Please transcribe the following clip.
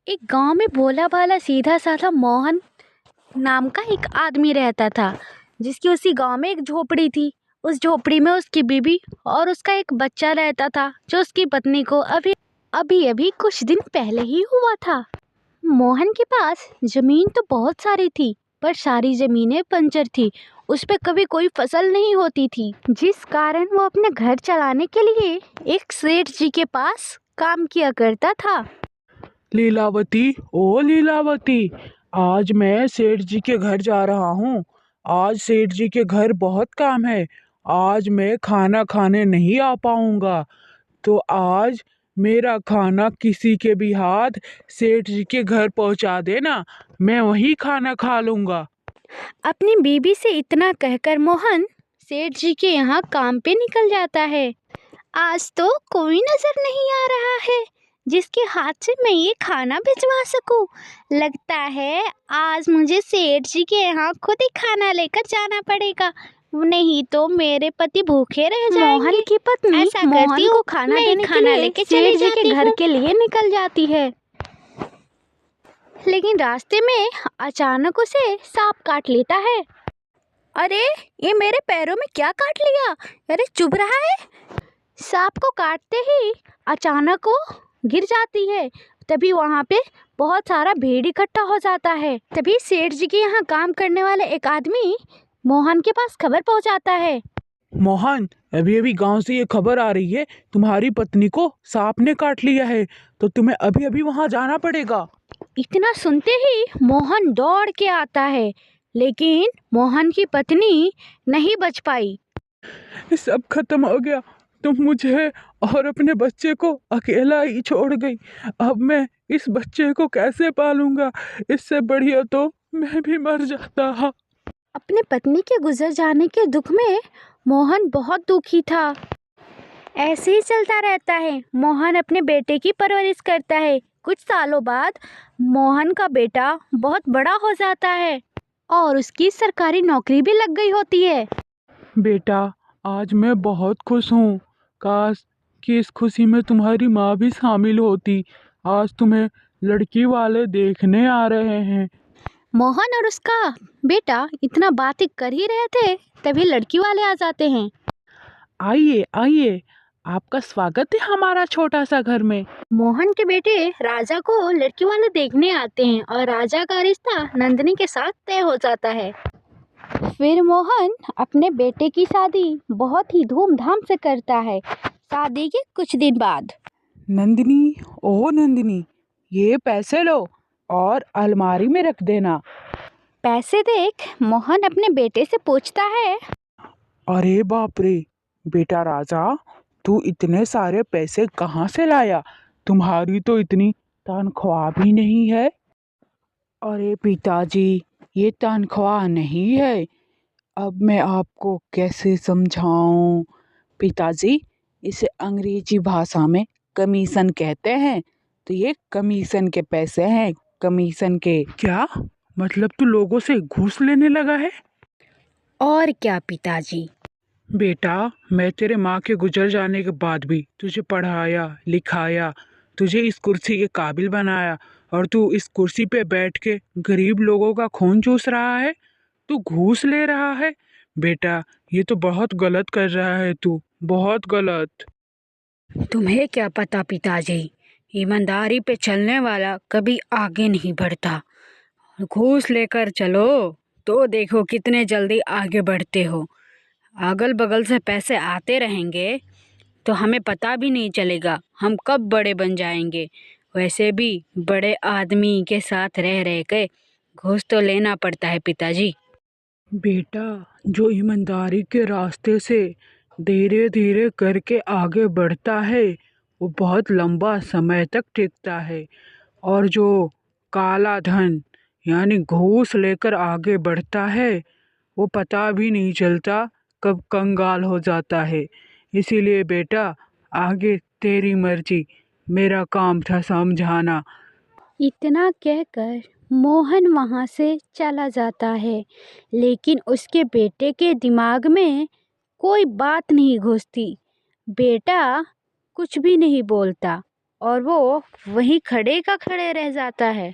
एक गांव में भोला भाला सीधा साधा मोहन नाम का एक आदमी रहता था, जिसकी उसी गांव में एक झोपड़ी थी। उस झोपड़ी में उसकी बीवी और उसका एक बच्चा रहता था, जो उसकी पत्नी को अभी अभी अभी कुछ दिन पहले ही हुआ था। मोहन के पास जमीन तो बहुत सारी थी, पर सारी जमीनें बंजर थी। उस पे कभी कोई फसल नहीं होती थी, जिस कारण वो अपने घर चलाने के लिए एक सेठ जी के पास काम किया करता था। लीलावती, ओ लीलावती, आज मैं सेठ जी के घर जा रहा हूँ। आज सेठ जी के घर बहुत काम है। आज मैं खाना खाने नहीं आ पाऊंगा। तो आज मेरा खाना किसी के भी हाथ सेठ जी के घर पहुंचा देना। मैं वहीं खाना खा लूंगा। अपनी बीबी से इतना कहकर मोहन सेठ जी के यहाँ काम पे निकल जाता है। आज तो कोई नजर नहीं आ रहा है जिसके हाथ से मैं ये खाना भिजवा सकूं। लगता है आज मुझे सेठ जी के यहाँ खुद ही खाना लेकर जाना पड़ेगा, नहीं तो मेरे पति भूखे रह जाएंगे। मोहन की पत्नी ऐसा मोहन करती को हूँ, खाना मैं देने खाना के लिए लेके सेठ चली जी के जाती घर हूँ। के लिए निकल जाती है, लेकिन रास्ते में अचानक उसे सांप काट लेता है। अरे, ये मेरे पैरों में क्या काट लिया? अरे, चुभ रहा है। सांप को काटते ही अचानक वो गिर जाती है। तभी वहां पे बहुत सारा भीड़ इकट्ठा हो जाता है। तभी सेठ जी के यहाँ काम करने वाले एक आदमी मोहन के पास खबर पहुंचाता है। मोहन, अभी अभी गांव से ये खबर आ रही है, तुम्हारी पत्नी को सांप ने काट लिया है। तो तुम्हें अभी अभी वहां जाना पड़ेगा। इतना सुनते ही मोहन दौड़ के आता है, लेकिन मोहन की पत्नी नहीं बच पाई। सब खत्म हो गया। तुम मुझे और अपने बच्चे को अकेला ही छोड़ गई। अब मैं इस बच्चे को कैसे पालूंगा? इससे बढ़िया तो मैं भी मर जाता। अपने पत्नी के गुजर जाने के दुख में मोहन बहुत दुखी था। ऐसे ही चलता रहता है। मोहन अपने बेटे की परवरिश करता है। कुछ सालों बाद मोहन का बेटा बहुत बड़ा हो जाता है और उसकी सरकारी नौकरी भी लग गई होती है। बेटा, आज मैं बहुत खुश हूँ। काश कि इस खुशी में तुम्हारी माँ भी शामिल होती। आज तुम्हें लड़की वाले देखने आ रहे हैं। मोहन और उसका बेटा इतना बातें कर ही रहे थे, तभी लड़की वाले आ जाते हैं। आइए आइए, आपका स्वागत है हमारा छोटा सा घर में। मोहन के बेटे राजा को लड़की वाले देखने आते हैं और राजा का रिश्ता नंदिनी के साथ तय हो जाता है। फिर मोहन अपने बेटे की शादी बहुत ही धूमधाम से करता है। शादी के कुछ दिन बाद नंदिनी, ओ नंदिनी, ये पैसे लो और अलमारी में रख देना। पैसे देख मोहन अपने बेटे से पूछता है। अरे बाप रे, बेटा राजा, तू इतने सारे पैसे कहाँ से लाया? तुम्हारी तो इतनी तनख्वाह भी नहीं है। अरे पिताजी, ये तनख्वाह नहीं है। अब मैं आपको कैसे समझाऊं? पिताजी, इसे अंग्रेजी भाषा में कमीशन कहते हैं। तो ये कमीशन के पैसे हैं, कमीशन के। क्या मतलब तू लोगों से घूस लेने लगा है? और क्या पिताजी? बेटा, मैं तेरे माँ के गुजर जाने के बाद भी तुझे पढ़ाया लिखाया, तुझे इस कुर्सी के काबिल बनाया, और तू इस कुर्सी पे बैठ के गरीब लोगों का खून चूस रहा है। तू घूस ले रहा है। बेटा, ये तो बहुत गलत कर रहा है तू, बहुत गलत। तुम्हें क्या पता पिताजी, ईमानदारी पे चलने वाला कभी आगे नहीं बढ़ता। घूस लेकर चलो तो देखो कितने जल्दी आगे बढ़ते हो। अगल बगल से पैसे आते रहेंगे तो हमें पता भी नहीं चलेगा हम कब बड़े बन जाएंगे। वैसे भी बड़े आदमी के साथ रह रह के घूस तो लेना पड़ता है पिताजी। बेटा, जो ईमानदारी के रास्ते से धीरे धीरे करके आगे बढ़ता है, वो बहुत लंबा समय तक टिकता है। और जो काला धन यानी घूस लेकर आगे बढ़ता है, वो पता भी नहीं चलता कब कंगाल हो जाता है। इसीलिए बेटा, आगे तेरी मर्जी, मेरा काम था समझाना। इतना कहकर मोहन वहाँ से चला जाता है, लेकिन उसके बेटे के दिमाग में कोई बात नहीं घुसती। बेटा कुछ भी नहीं बोलता और वो वहीं खड़े का खड़े रह जाता है।